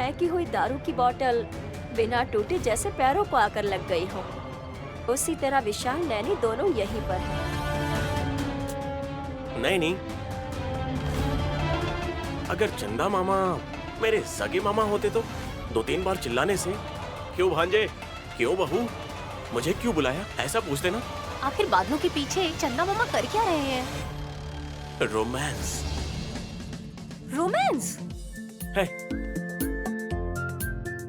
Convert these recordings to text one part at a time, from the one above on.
फेंकी हुई दारू की बोतल बिना टूटे जैसे पैरों को आकर लग गई हो। उसी तरह विशाल नैनी दोनों यहीं पर हैं। नहीं, अगर चंदा मामा मेरे सगे मामा होते तो 2-3 बार चिल्लाने से क्यों भांजे, क्यों बहू, मुझे क्यों बुलाया, ऐसा पूछते ना। आखिर बादलों के पीछे चंदा मामा कर क्या रहे हैं? रोमांस रोमांस है।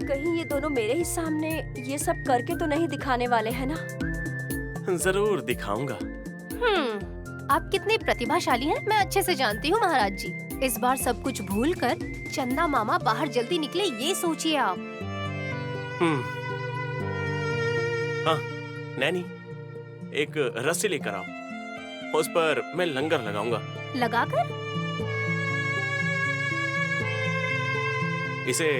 कहीं ये दोनों मेरे ही सामने ये सब करके तो नहीं दिखाने वाले हैं ना? जरूर दिखाऊंगा। आप कितने प्रतिभाशाली हैं मैं अच्छे से जानती हूँ महाराज जी। इस बार सब कुछ भूलकर चंदा मामा बाहर जल्दी निकले ये सोचिए आप। हाँ नैनी, एक रस्सी लेकर आओ, उस पर मैं लंगर लगाऊंगा। लगाकर? इसे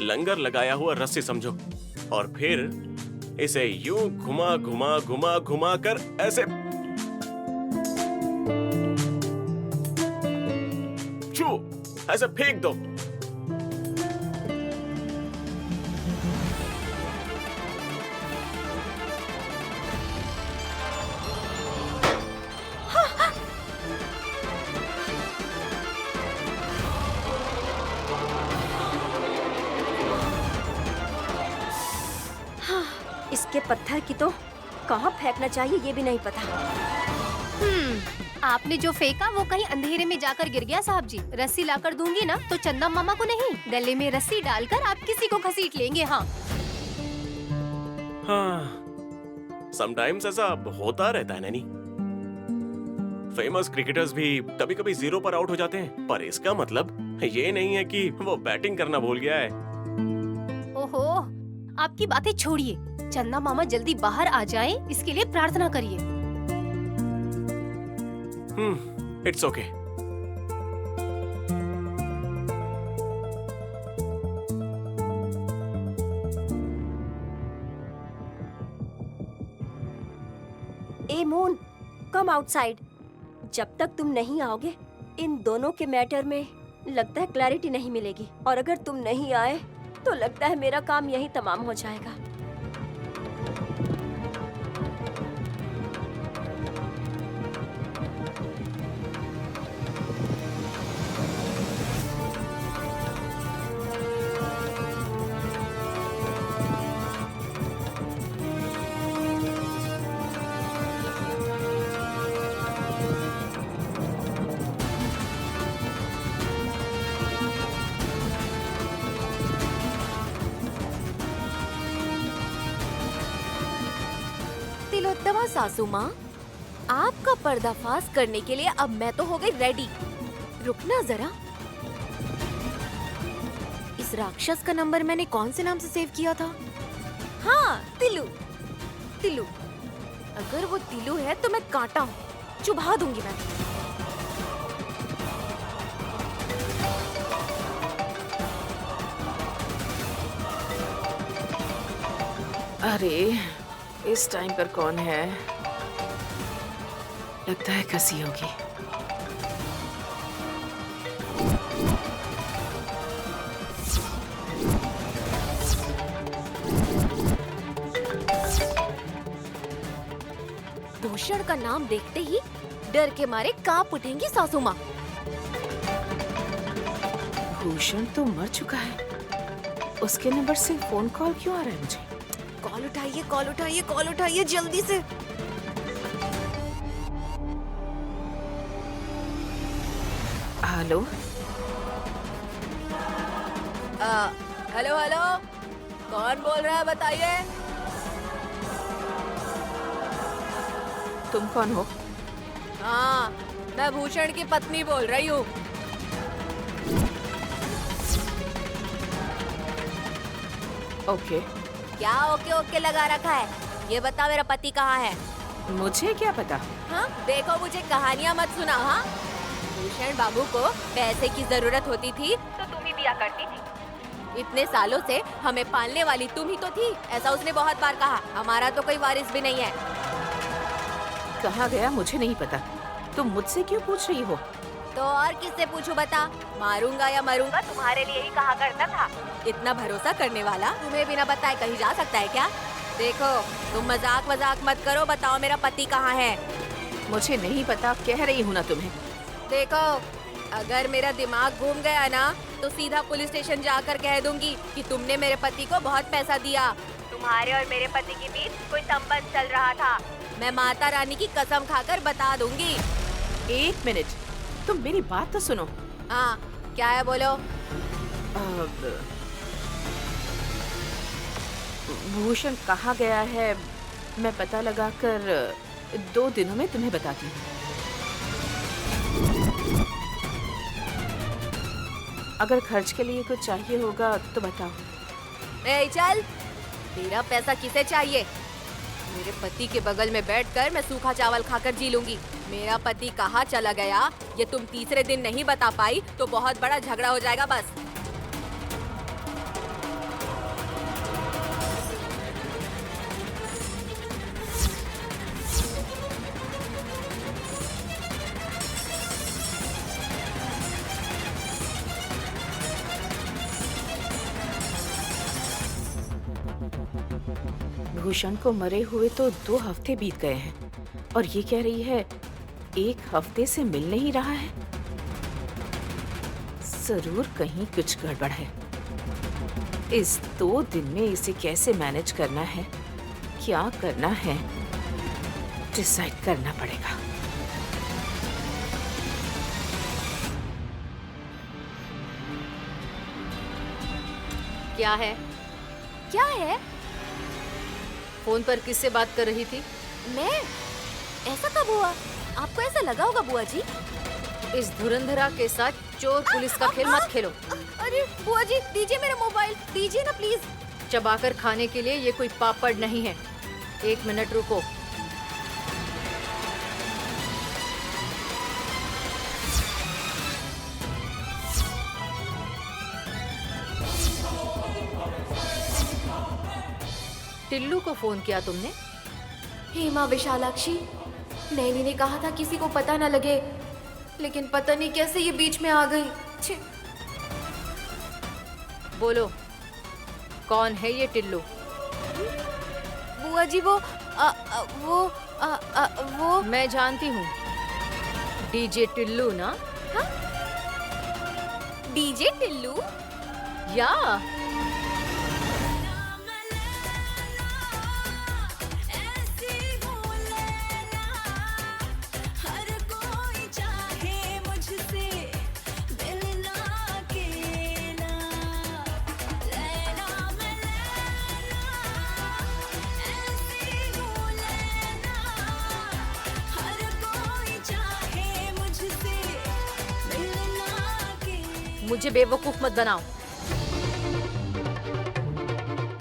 लंगर लगाया हुआ रस्सी समझो, और फिर इसे यूं घुमा घुमा घुमा घुमा कर ऐसे छू, ऐसे फेंक दो। इसके पत्थर की तो कहाँ फेंकना चाहिए ये भी नहीं पता। आपने जो फेंका वो कहीं अंधेरे में जाकर गिर गया साहब जी। रस्सी लाकर दूंगी ना तो चंदा मामा को नहीं, गले में रस्सी डालकर आप किसी को घसीट लेंगे। हाँ समटाइम्स ऐसा होता रहता है नैनी। फेमस क्रिकेटर्स भी कभी कभी 0 पर आउट हो जाते हैं, पर इसका मतलब ये नहीं है कि वो बैटिंग करना भूल गया है। ओहो, आपकी बातें छोड़िए, चंदा मामा जल्दी बाहर आ जाएं, इसके लिए प्रार्थना करिए। It's okay. A moon, come outside. जब तक तुम नहीं आओगे इन दोनों के मैटर में लगता है क्लैरिटी नहीं मिलेगी, और अगर तुम नहीं आए तो लगता है मेरा काम यही तमाम हो जाएगा। तिलोत्तमा सासू माँ, आपका पर्दाफाश करने के लिए अब मैं तो हो गई रेडी। रुकना जरा, इस राक्षस का नंबर मैंने कौन से नाम से सेव किया था? हाँ, तिलू। तिलू, अगर वो तिलू है तो मैं कांटा हूँ, चुभा दूंगी मैं। अरे इस टाइम पर कौन है? लगता है कसी होगी। भूषण का नाम देखते ही डर के मारे कांप उठेंगी सासू माँ। भूषण तो मर चुका है, उसके नंबर से फोन कॉल क्यों आ रहा है मुझे? कॉल उठाइए, कॉल उठाइए, कॉल उठाइए जल्दी से। हेलो। हेलो हेलो, कौन बोल रहा है बताइए? तुम कौन हो? हाँ, मैं भूषण की पत्नी बोल रही हूँ। ओके। क्या ओके ओके लगा रखा है? ये बता मेरा पति कहाँ है? मुझे क्या पता? हाँ देखो, मुझे कहानियाँ मत सुनाओ। हाँ, भूषण बाबू को पैसे की जरूरत होती थी तो तुम ही दिया करती थी। इतने सालों से हमें पालने वाली तुम ही तो थी, ऐसा उसने बहुत बार कहा। हमारा तो कोई वारिस भी नहीं है। कहाँ गया मुझे नहीं पता, तुम मुझसे क्यों पूछ रही हो? तो और किससे पूछूं बता? मारूंगा या मरूंगा तुम्हारे लिए ही कहा करता था। इतना भरोसा करने वाला तुम्हें बिना बताए कहीं जा सकता है क्या? देखो तुम मजाक मत करो, बताओ मेरा पति कहाँ है? मुझे नहीं पता, कह रही हूँ ना तुम्हें। देखो अगर मेरा दिमाग घूम गया ना तो सीधा पुलिस स्टेशन जाकर कह दूंगी कि तुमने मेरे पति को बहुत पैसा दिया। तुम्हारे और मेरे पति के बीच कोई संबंध चल रहा था। मैं माता रानी की कसम खाकर बता दूंगी। 1 मिनट, तुम मेरी बात तो सुनो। हाँ क्या है बोलो। अब भूषण कहाँ गया है मैं पता लगाकर 2 दिनों में तुम्हें बताती हूँ। अगर खर्च के लिए कुछ चाहिए होगा तो बताओ। ए चल, तेरा पैसा किसे चाहिए? मेरे पति के बगल में बैठकर मैं सूखा चावल खाकर जी लूंगी। मेरा पति कहाँ चला गया ये तुम तीसरे दिन नहीं बता पाई तो बहुत बड़ा झगड़ा हो जाएगा बस। भूषण को मरे हुए तो 2 हफ्ते बीत गए हैं और ये कह रही है 1 हफ्ते से मिल नहीं रहा है। जरूर कहीं कुछ गड़बड़ है। इस 2 दिन में इसे कैसे मैनेज करना है, क्या करना है, डिसाइड करना पड़ेगा। क्या है? क्या है? फोन पर किससे बात कर रही थी? मैं? ऐसा कब हुआ? आपको ऐसा लगा होगा बुआ जी? इस धुरंधरा के साथ चोर पुलिस का खेल मत खेलो। अरे बुआ जी दीजिए मेरा मोबाइल, दीजिए ना प्लीज। चबाकर खाने के लिए ये कोई पापड़ नहीं है। 1 मिनट रुको। टिल्लू को फोन किया तुमने? हे माँ विशालाक्षी, नैनी ने कहा था किसी को पता न लगे, लेकिन पता नहीं कैसे ये बीच में आ गई। छी। बोलो, कौन है ये टिल्लू? बुआ जी वो मैं जानती हूँ, डीजे टिल्लू ना? डीजे टिल्लू? या मुझे बेवकूफ मत बनाओ।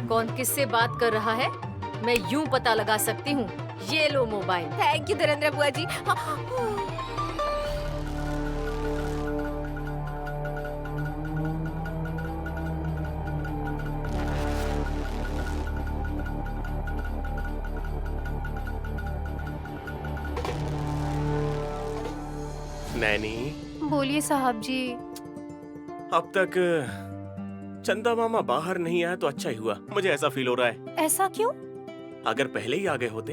कौन किससे बात कर रहा है मैं यूं पता लगा सकती हूँ। ये लो मोबाइल। थैंक यू धुरंधर बुआ जी। नैनी, बोलिए साहब जी। अब तक चंदा मामा बाहर नहीं आया तो अच्छा ही हुआ। मुझे ऐसा फील हो रहा है। ऐसा क्यों? अगर पहले ही आ गए होते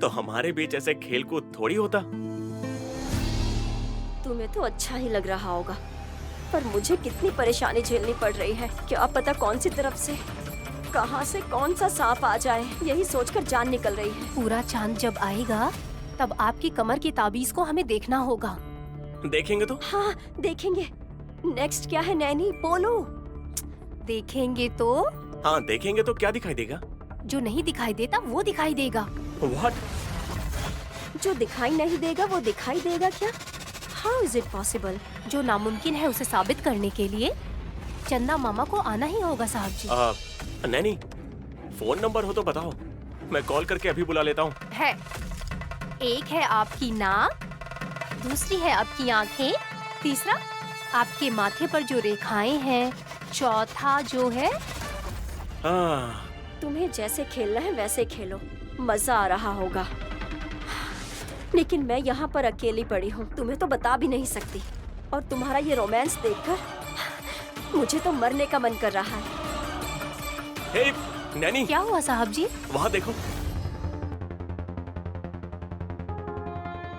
तो हमारे बीच ऐसे खेल कूद थोड़ी होता। तुम्हें तो अच्छा ही लग रहा होगा, पर मुझे कितनी परेशानी झेलनी पड़ रही है। क्या पता कौन सी तरफ से, कहां से कौन सा सांप आ जाए, यही सोचकर जान निकल रही है। पूरा चांद जब आएगा तब आपकी कमर की ताबीज को हमें देखना होगा। देखेंगे तो? हाँ देखेंगे। नेक्स्ट क्या है नैनी, बोलो। देखेंगे तो? हाँ देखेंगे तो क्या दिखाई देगा? जो नहीं दिखाई देता वो दिखाई देगा। What? जो दिखाई नहीं देगा वो दिखाई देगा क्या? How is it possible? जो नामुमकिन है उसे साबित करने के लिए चंदा मामा को आना ही होगा साहब जी। नैनी, फोन नंबर हो तो बताओ, मैं कॉल करके अभी बुला लेता हूँ। है, एक है आपकी नाक, दूसरी है आपकी आंखें, तीसरा आपके माथे पर जो रेखाएं हैं, चौथा जो है। तुम्हें जैसे खेलना है वैसे खेलो, मजा आ रहा होगा। लेकिन मैं यहाँ पर अकेली पड़ी हूँ, तुम्हें तो बता भी नहीं सकती। और तुम्हारा ये रोमांस देखकर मुझे तो मरने का मन कर रहा है। हे नैनी, क्या हुआ साहब जी? वहाँ देखो।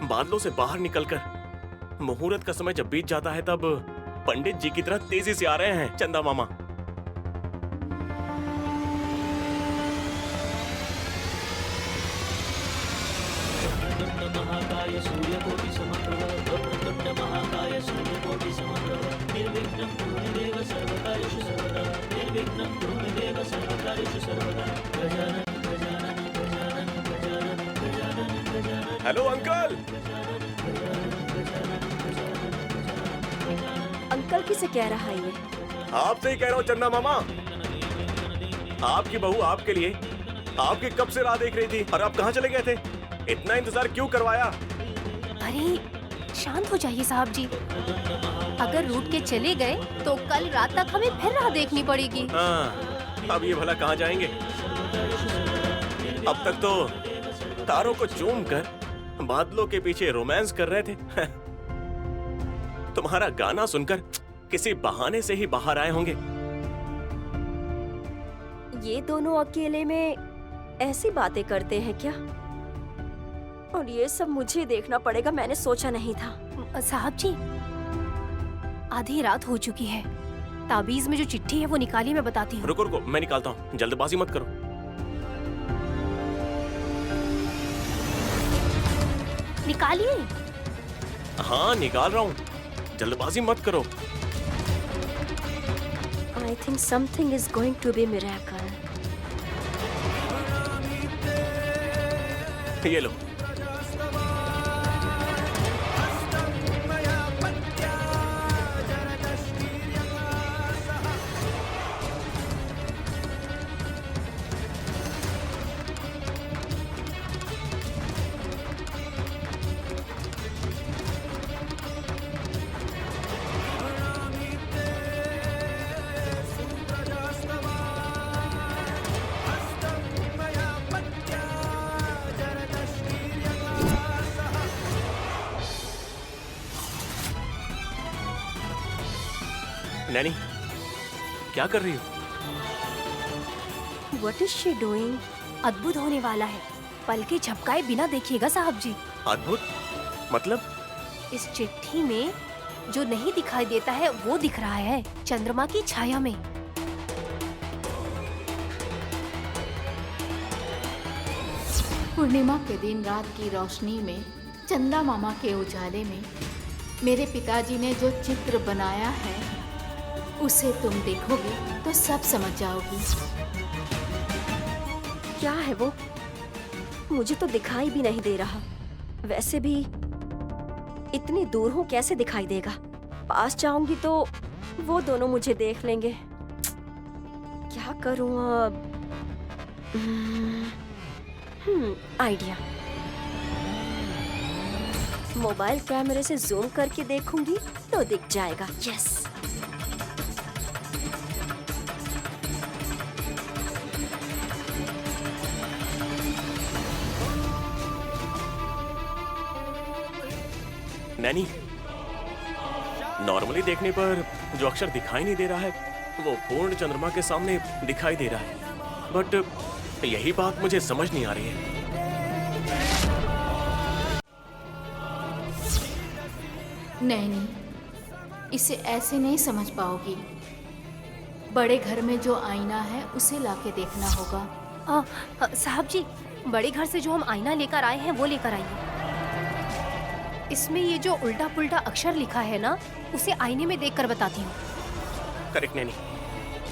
बादलों से बाहर निकलकर मुहूर्त का समय जब बीत जाता है तब पंडित जी की तरह तेजी से आ रहे हैं चंदा मामा। Hello uncle. अंकल किसे कह रहा है ये? आपसे ही कह रहा हूँ चंदा मामा। आपकी बहू आपके लिए आपकी कब से राह देख रही थी और आप कहाँ चले गए थे? इतना इंतजार क्यों करवाया? अरे शांत हो जाइए साहब जी। अगर रूट के चले गए तो कल रात तक हमें फिर राह देखनी पड़ेगी। हाँ, अब ये भला कहाँ जाएंगे? अब तक तो तारों को चूम कर बादलों के पीछे रोमांस कर रहे थे। तुम्हारा गाना सुनकर किसी बहाने से ही बाहर आए होंगे। ये दोनों अकेले में ऐसी बातें करते हैं क्या? और ये सब मुझे देखना पड़ेगा, मैंने सोचा नहीं था। साहब जी, आधी रात हो चुकी है। ताबीज में जो चिट्ठी है वो निकालिए, मैं बताती हूँ। रुको रुको, मैं निकालता हूँ, जल्दबाजी मत करो। निकालिए। हाँ निकाल रहा हूँ, जल्दबाजी मत करो। I think something is going to be miracle. ये लो। नैनी, क्या कर रही हो? What is she doing? अद्भुत होने वाला है। पलके झपकाए बिना देखिएगा साहब जी। अद्भुत मतलब? इस चिट्ठी में जो नहीं दिखाई देता है वो दिख रहा है, चंद्रमा की छाया में। पूर्णिमा के दिन रात की रोशनी में, चंदा मामा के उजाले में मेरे पिताजी ने जो चित्र बनाया है उसे तुम देखोगे तो सब समझ जाओगी। क्या है वो? मुझे तो दिखाई भी नहीं दे रहा। वैसे भी इतनी दूर हूँ, कैसे दिखाई देगा? पास जाऊंगी तो वो दोनों मुझे देख लेंगे। क्या करूँ अब? आइडिया। मोबाइल कैमरे से जूम करके देखूंगी तो दिख जाएगा। यस। नैनी, नॉर्मली देखने पर जो अक्षर दिखाई नहीं दे रहा है वो पूर्ण चंद्रमा के सामने दिखाई दे रहा है, बट यही बात मुझे समझ नहीं आ रही है। नहीं, इसे ऐसे नहीं समझ पाओगी। बड़े घर में जो आईना है उसे लाके देखना होगा। साहब जी, बड़े घर से जो हम आईना लेकर आए हैं वो लेकर आइए। इसमें ये जो उल्टा पुल्टा अक्षर लिखा है ना, उसे आईने में देखकर बताती हूँ। करेक्ट नैनी।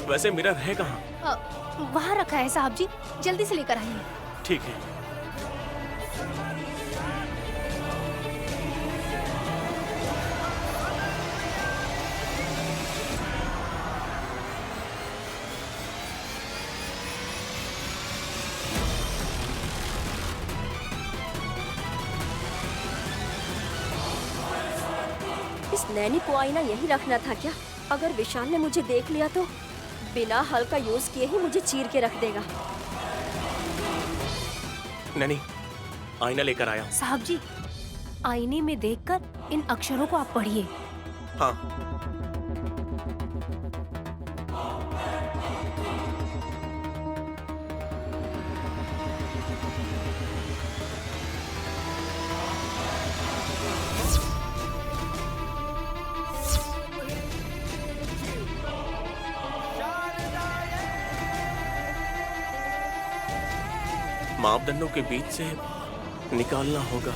वैसे मिरर है कहाँ? वहाँ रखा है साहब जी, जल्दी से लेकर आइए। ठीक है। इस नैनी को आईना यही रखना था क्या? अगर विशाल ने मुझे देख लिया तो बिना हल का यूज किए ही मुझे चीर के रख देगा। नैनी, आईना लेकर आया हूँ। साहब जी, आईने में देखकर इन अक्षरों को आप पढ़िए। हाँ। मापदंडों के बीच से निकालना होगा।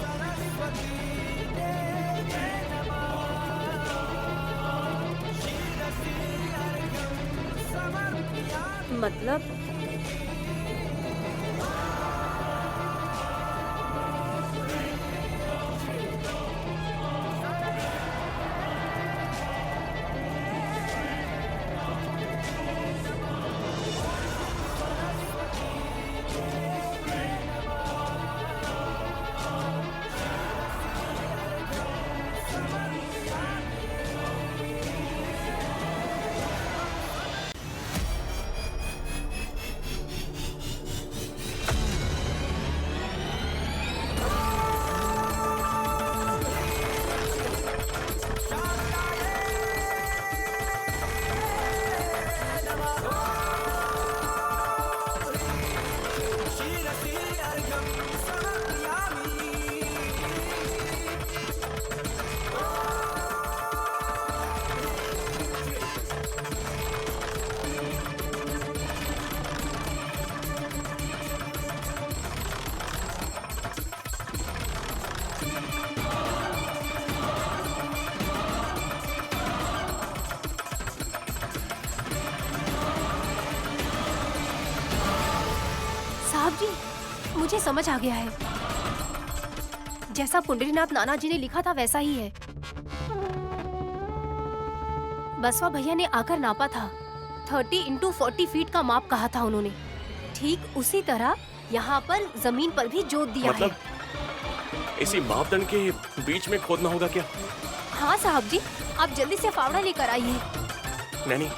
मतलब साहब जी, मुझे समझ आ गया है। जैसा पुंडरीनाथ नाना जी ने लिखा था वैसा ही है। बसवा भैया ने आकर नापा था। 30 into 40 फीट का माप कहा था उन्होंने। ठीक उसी तरह यहाँ पर जमीन पर भी जोत दिया मतलब है। इसी मापदंड के बीच में खोदना होगा क्या? हाँ साहब जी, आप जल्दी से फावड़ा लेकर आइए। नैनी,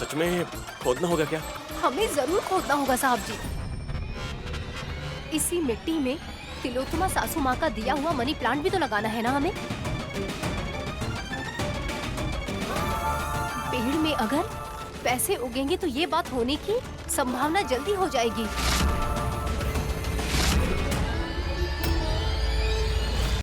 सच में खोदना होगा क्या? हमें जरूर खोदना होगा साहब जी। इसी मिट्टी में तिलोत्तमा सासू माँ का दिया हुआ मनी प्लांट भी तो लगाना है ना हमें। पेड़ में अगर पैसे उगेंगे तो ये बात होने की संभावना जल्दी हो जाएगी।